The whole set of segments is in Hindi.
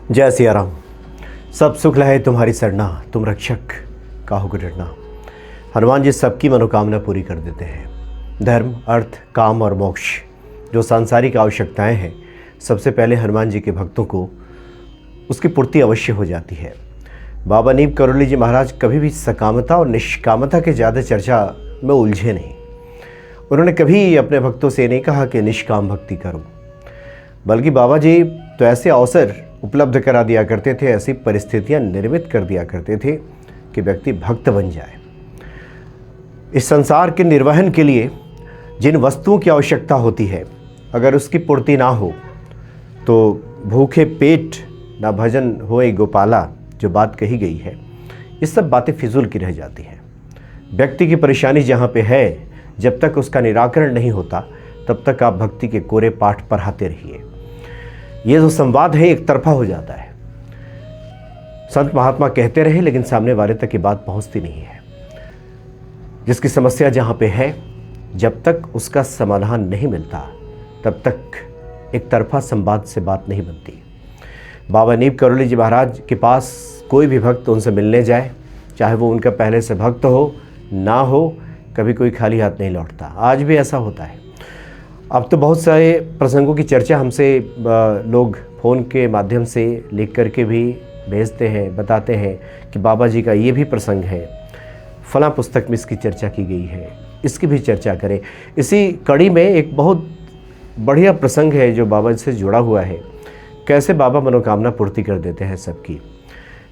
जय सिया राम। सब सुख लहे तुम्हारी सरना, तुम रक्षक काहू को डरना। हनुमान जी सबकी मनोकामना पूरी कर देते हैं। धर्म, अर्थ, काम और मोक्ष जो सांसारिक आवश्यकताएं हैं, सबसे पहले हनुमान जी के भक्तों को उसकी पूर्ति अवश्य हो जाती है। बाबा नीम करोली जी महाराज कभी भी सकामता और निष्कामता के ज़्यादा चर्चा में उलझे नहीं। उन्होंने कभी अपने भक्तों से नहीं कहा कि निष्काम भक्ति करो, बल्कि बाबा जी तो ऐसे अवसर उपलब्ध करा दिया करते थे, ऐसी परिस्थितियां निर्मित कर दिया करते थे कि व्यक्ति भक्त बन जाए। इस संसार के निर्वहन के लिए जिन वस्तुओं की आवश्यकता होती है, अगर उसकी पूर्ति ना हो तो भूखे पेट ना भजन होए गोपाला, जो बात कही गई है, ये सब बातें फिजूल की रह जाती हैं। व्यक्ति की परेशानी जहाँ पे है, जब तक उसका निराकरण नहीं होता तब तक आप भक्ति के कोरे पाठ पढ़ाते रहिए। ये जो संवाद है एक तरफा हो जाता है। संत महात्मा कहते रहे लेकिन सामने वाले तक ये बात पहुंचती नहीं है। जिसकी समस्या जहां पे है, जब तक उसका समाधान नहीं मिलता तब तक एक तरफा संवाद से बात नहीं बनती। बाबा नीम करोली जी महाराज के पास कोई भी भक्त उनसे मिलने जाए, चाहे वो उनका पहले से भक्त हो ना हो, कभी कोई खाली हाथ नहीं लौटता। आज भी ऐसा होता है। अब तो बहुत सारे प्रसंगों की चर्चा हमसे लोग फ़ोन के माध्यम से लिख करके भी भेजते हैं, बताते हैं कि बाबा जी का ये भी प्रसंग है, फलां पुस्तक में इसकी चर्चा की गई है, इसकी भी चर्चा करें। इसी कड़ी में एक बहुत बढ़िया प्रसंग है जो बाबा से जुड़ा हुआ है, कैसे बाबा मनोकामना पूर्ति कर देते हैं सबकी।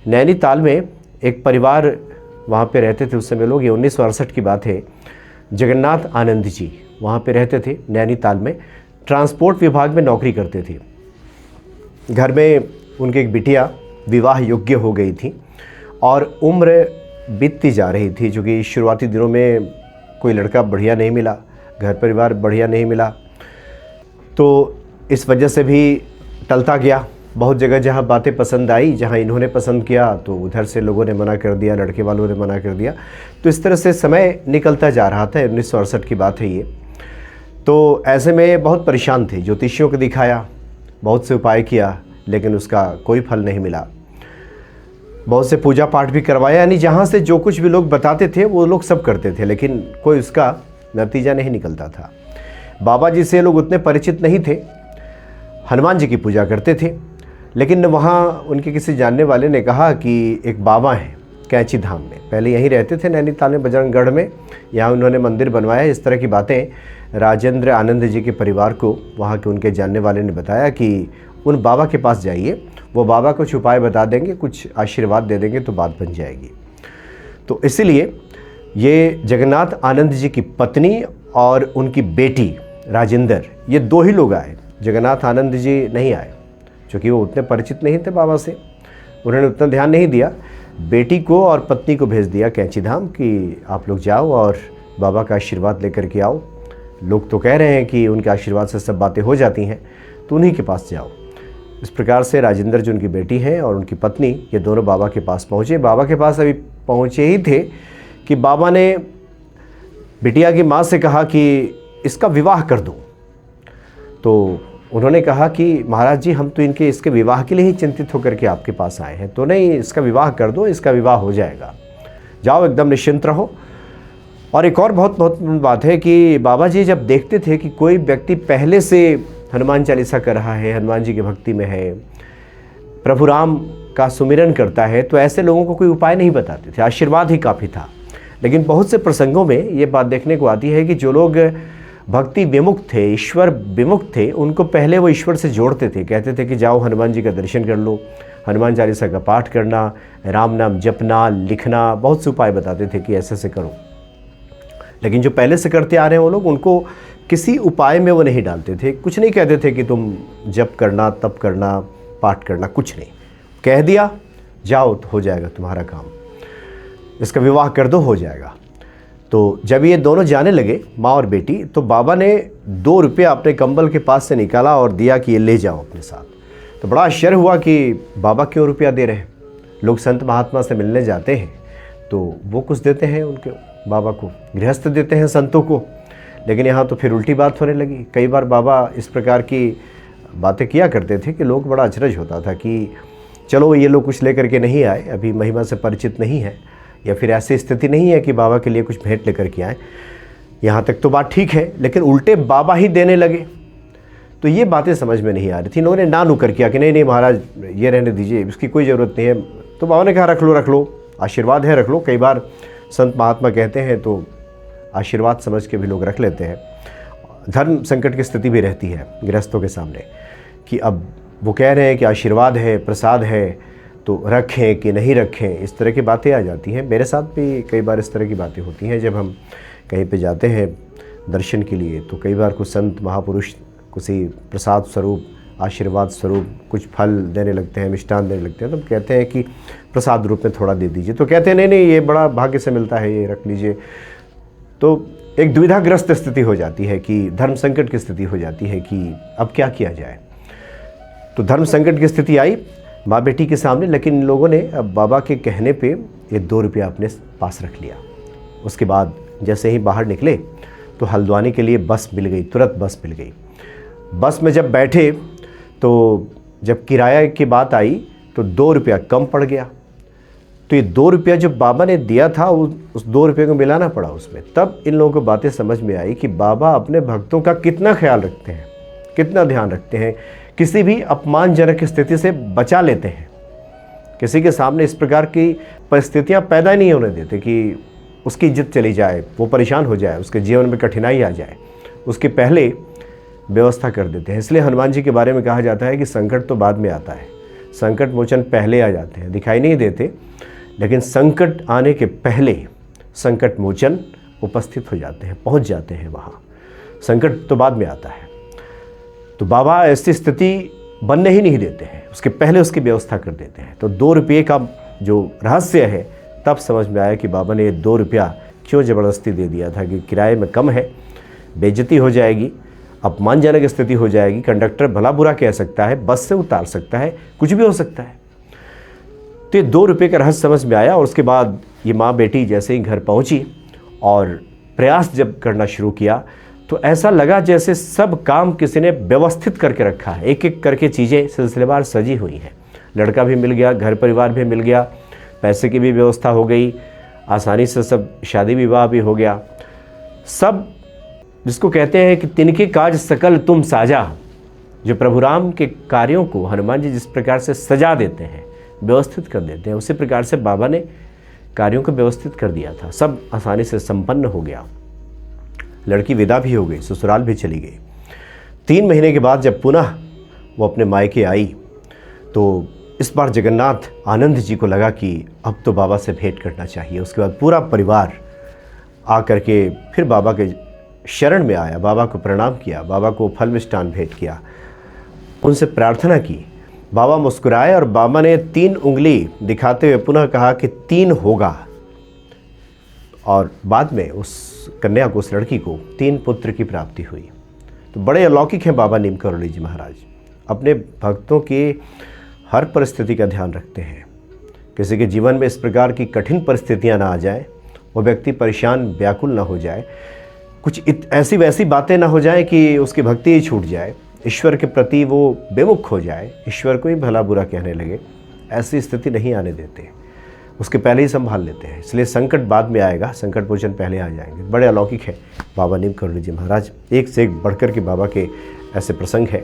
नैनीताल में एक परिवार वहाँ पे रहते थे उस समय लोग, ये 1968 की बात है। जगन्नाथ आनंद जी वहाँ पे रहते थे नैनीताल में, ट्रांसपोर्ट विभाग में नौकरी करते थे। घर में उनकी एक बिटिया विवाह योग्य हो गई थी और उम्र बीतती जा रही थी, जो कि शुरुआती दिनों में कोई लड़का बढ़िया नहीं मिला, घर परिवार बढ़िया नहीं मिला, तो इस वजह से भी टलता गया। बहुत जगह जहाँ बातें पसंद आई, जहाँ इन्होंने पसंद किया तो उधर से लोगों ने मना कर दिया, लड़के वालों ने मना कर दिया। तो इस तरह से समय निकलता जा रहा था। 1968 की बात है ये। तो ऐसे में बहुत परेशान थे। ज्योतिषियों को दिखाया, बहुत से उपाय किया, लेकिन उसका कोई फल नहीं मिला। बहुत से पूजा पाठ भी करवाया, यानी जहाँ से जो कुछ भी लोग बताते थे वो लोग सब करते थे, लेकिन कोई उसका नतीजा नहीं निकलता था। बाबा जी से लोग उतने परिचित नहीं थे। हनुमान जी की पूजा करते थे, लेकिन वहाँ उनके किसी जानने वाले ने कहा कि एक बाबा हैं कैंची धाम में, पहले यहीं रहते थे नैनीताल में बजरंगगढ़ में, यहाँ उन्होंने मंदिर बनवाया। इस तरह की बातें राजेंद्र आनंद जी के परिवार को वहाँ के उनके जानने वाले ने बताया कि उन बाबा के पास जाइए, वो बाबा कुछ उपाय बता देंगे, कुछ आशीर्वाद दे देंगे तो बात बन जाएगी। तो इसीलिए ये जगन्नाथ आनंद जी की पत्नी और उनकी बेटी राजेंद्र, ये दो ही लोग आए। जगन्नाथ आनंद जी नहीं आए, क्योंकि वो उतने परिचित नहीं थे बाबा से, उन्होंने उतना ध्यान नहीं दिया। बेटी को और पत्नी को भेज दिया कैंची धाम कि आप लोग जाओ और बाबा का आशीर्वाद लेकर के आओ। लोग तो कह रहे हैं कि उनके आशीर्वाद से सब बातें हो जाती हैं, तो उन्हीं के पास जाओ। इस प्रकार से राजेंद्र जो उनकी बेटी हैं और उनकी पत्नी, ये दोनों बाबा के पास पहुँचे। बाबा के पास अभी पहुँचे ही थे कि बाबा ने बिटिया की माँ से कहा कि इसका विवाह कर दो। तो उन्होंने कहा कि महाराज जी, हम तो इसके विवाह के लिए ही चिंतित होकर के आपके पास आए हैं, तो नहीं, इसका विवाह कर दो, इसका विवाह हो जाएगा, जाओ एकदम निश्चिंत रहो। और एक और बहुत महत्वपूर्ण बात है कि बाबा जी जब देखते थे कि कोई व्यक्ति पहले से हनुमान चालीसा कर रहा है, हनुमान जी की भक्ति में है, प्रभु राम का सुमिरन करता है, तो ऐसे लोगों को कोई उपाय नहीं बताते थे, आशीर्वाद ही काफ़ी था। लेकिन बहुत से प्रसंगों में ये बात देखने को आती है कि जो लोग भक्ति विमुख थे, ईश्वर विमुख थे, उनको पहले वो ईश्वर से जोड़ते थे। कहते थे कि जाओ हनुमान जी का दर्शन कर लो, हनुमान चालीसा का पाठ करना, राम नाम जपना, लिखना, बहुत से उपाय बताते थे कि ऐसे से करो। लेकिन जो पहले से करते आ रहे हैं वो लोग, उनको किसी उपाय में वो नहीं डालते थे। कुछ नहीं कहते थे कि तुम जप करना, तप करना, पाठ करना, कुछ नहीं। कह दिया जाओ तो हो जाएगा तुम्हारा काम, इसका विवाह कर दो, हो जाएगा। तो जब ये दोनों जाने लगे, माँ और बेटी, तो बाबा ने 2 रुपया अपने कंबल के पास से निकाला और दिया कि ये ले जाओ अपने साथ। तो बड़ा आश्चर्य हुआ कि बाबा क्यों रुपया दे रहे हैं। लोग संत महात्मा से मिलने जाते हैं तो वो कुछ देते हैं उनके बाबा को, गृहस्थ देते हैं संतों को, लेकिन यहाँ तो फिर उल्टी बात होने लगी। कई बार बाबा इस प्रकार की बातें किया करते थे कि लोग बड़ा अचरज होता था कि चलो ये लोग कुछ लेकर के नहीं आए, अभी महिमा से परिचित नहीं है, या फिर ऐसी स्थिति नहीं है कि बाबा के लिए कुछ भेंट लेकर के आए, यहाँ तक तो बात ठीक है, लेकिन उल्टे बाबा ही देने लगे। तो ये बातें समझ में नहीं आ रही थी। इन्होंने ना नुकर किया कि नहीं नहीं महाराज ये रहने दीजिए, इसकी कोई ज़रूरत नहीं है। तो बाबा ने कहा रख लो, आशीर्वाद है रख लो। कई बार संत महात्मा कहते हैं तो आशीर्वाद समझ के भी लोग रख लेते हैं। धर्म संकट की स्थिति भी रहती है गृहस्थों के सामने कि अब वो कह रहे हैं कि आशीर्वाद है, प्रसाद है, तो रखें कि नहीं रखें, इस तरह की बातें आ जाती हैं। मेरे साथ भी कई बार इस तरह की बातें होती हैं। जब हम कहीं पे जाते हैं दर्शन के लिए तो कई बार कुछ संत महापुरुष किसी प्रसाद स्वरूप, आशीर्वाद स्वरूप कुछ फल देने लगते हैं, मिष्ठान देने लगते हैं, तो कहते हैं कि प्रसाद रूप में थोड़ा दे दीजिए। तो कहते हैं नहीं नहीं ये बड़ा भाग्य से मिलता है, ये रख लीजिए। तो एक दुविधाग्रस्त स्थिति हो जाती है कि धर्म संकट की स्थिति हो जाती है कि अब क्या किया जाए। तो धर्म संकट की स्थिति आई माँ बेटी के सामने, लेकिन इन लोगों ने अब बाबा के कहने पे ये 2 रुपया अपने पास रख लिया। उसके बाद जैसे ही बाहर निकले तो हल्द्वानी के लिए बस मिल गई, तुरंत बस मिल गई। बस में जब बैठे तो जब किराया की बात आई तो 2 रुपया कम पड़ गया। तो ये 2 रुपया जो बाबा ने दिया था उस 2 रुपये को मिलाना पड़ा उसमें। तब इन लोगों को बातें समझ में आई कि बाबा अपने भक्तों का कितना ख्याल रखते हैं, कितना ध्यान रखते हैं, किसी भी अपमानजनक स्थिति से बचा लेते हैं। किसी के सामने इस प्रकार की परिस्थितियां पैदा नहीं होने देते कि उसकी इज्जत चली जाए, वो परेशान हो जाए, उसके जीवन में कठिनाई आ जाए, उसके पहले व्यवस्था कर देते हैं। इसलिए हनुमान जी के बारे में कहा जाता है कि संकट तो बाद में आता है, संकट मोचन पहले आ जाते हैं, दिखाई नहीं देते, लेकिन संकट आने के पहले संकट मोचन उपस्थित हो जाते हैं, पहुंच जाते हैं वहाँ। संकट तो बाद में आता है। तो बाबा ऐसी स्थिति बनने ही नहीं देते हैं, उसके पहले उसकी व्यवस्था कर देते हैं। तो 2 रुपये का जो रहस्य है तब समझ में आया कि बाबा ने ये 2 रुपया क्यों ज़बरदस्ती दे दिया था कि किराए में कम है, बेइज्जती हो जाएगी, अपमानजनक स्थिति हो जाएगी, कंडक्टर भला बुरा कह सकता है, बस से उतार सकता है, कुछ भी हो सकता है। तो ये 2 रुपये का रहस्य समझ में आया। और उसके बाद ये माँ बेटी जैसे ही घर पहुँची और प्रयास जब करना शुरू किया तो ऐसा लगा जैसे सब काम किसी ने व्यवस्थित करके रखा है, एक एक करके चीज़ें सिलसिलेवार सजी हुई हैं। लड़का भी मिल गया, घर परिवार भी मिल गया, पैसे की भी व्यवस्था हो गई, आसानी से सब शादी विवाह भी हो गया। सब जिसको कहते हैं कि तिनके काज सकल तुम साजा, जो प्रभु राम के कार्यों को हनुमान जी जिस प्रकार से सजा देते हैं, व्यवस्थित कर देते हैं, उसी प्रकार से बाबा ने कार्यों को व्यवस्थित कर दिया था। सब आसानी से संपन्न हो गया। लड़की विदा भी हो गई, ससुराल भी चली गई। 3 महीने के बाद जब पुनः वो अपने मायके आई तो इस बार जगन्नाथ आनंद जी को लगा कि अब तो बाबा से भेंट करना चाहिए। उसके बाद पूरा परिवार आ करके फिर बाबा के शरण में आया, बाबा को प्रणाम किया, बाबा को फल मिष्ठान भेंट किया, उनसे प्रार्थना की। बाबा मुस्कुराए और बाबा ने 3 उंगली दिखाते हुए पुनः कहा कि 3 होगा। और बाद में उस कन्या को, उस लड़की को 3 पुत्र की प्राप्ति हुई। तो बड़े अलौकिक हैं बाबा नीम करौली जी महाराज। अपने भक्तों की हर परिस्थिति का ध्यान रखते हैं। किसी के जीवन में इस प्रकार की कठिन परिस्थितियां ना आ जाए, वो व्यक्ति परेशान व्याकुल ना हो जाए, कुछ ऐसी वैसी बातें ना हो जाए कि उसकी भक्ति ही छूट जाए, ईश्वर के प्रति वो बेमुख हो जाए, ईश्वर को ही भला बुरा कहने लगे। ऐसी स्थिति नहीं आने देते, उसके पहले ही संभाल लेते हैं। इसलिए संकट बाद में आएगा, संकट मोचन पहले आ जाएंगे। बड़े अलौकिक है बाबा नीम करौली जी महाराज। एक से एक बढ़कर के बाबा के ऐसे प्रसंग हैं।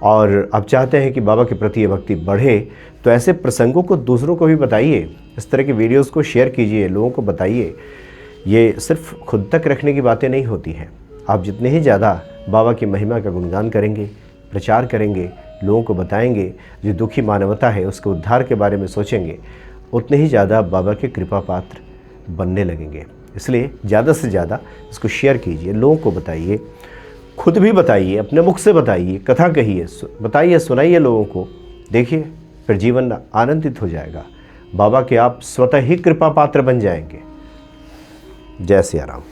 और आप चाहते हैं कि बाबा के प्रति ये भक्ति बढ़े तो ऐसे प्रसंगों को दूसरों को भी बताइए, इस तरह की वीडियोज़ को शेयर कीजिए, लोगों को बताइए। ये सिर्फ खुद तक रखने की बातें नहीं होती हैं। आप जितने ही ज़्यादा बाबा की महिमा का गुणगान करेंगे, प्रचार करेंगे, लोगों को बताएंगे, जो दुखी मानवता है उसके उद्धार के बारे में सोचेंगे, उतने ही ज़्यादा बाबा के कृपा पात्र बनने लगेंगे। इसलिए ज़्यादा से ज़्यादा इसको शेयर कीजिए, लोगों को बताइए, खुद भी बताइए, अपने मुख से बताइए, कथा कहिए, बताइए, सुनाइए लोगों को। देखिए फिर जीवन आनंदित हो जाएगा। बाबा के आप स्वतः ही कृपा पात्र बन जाएंगे। जय सिया राम।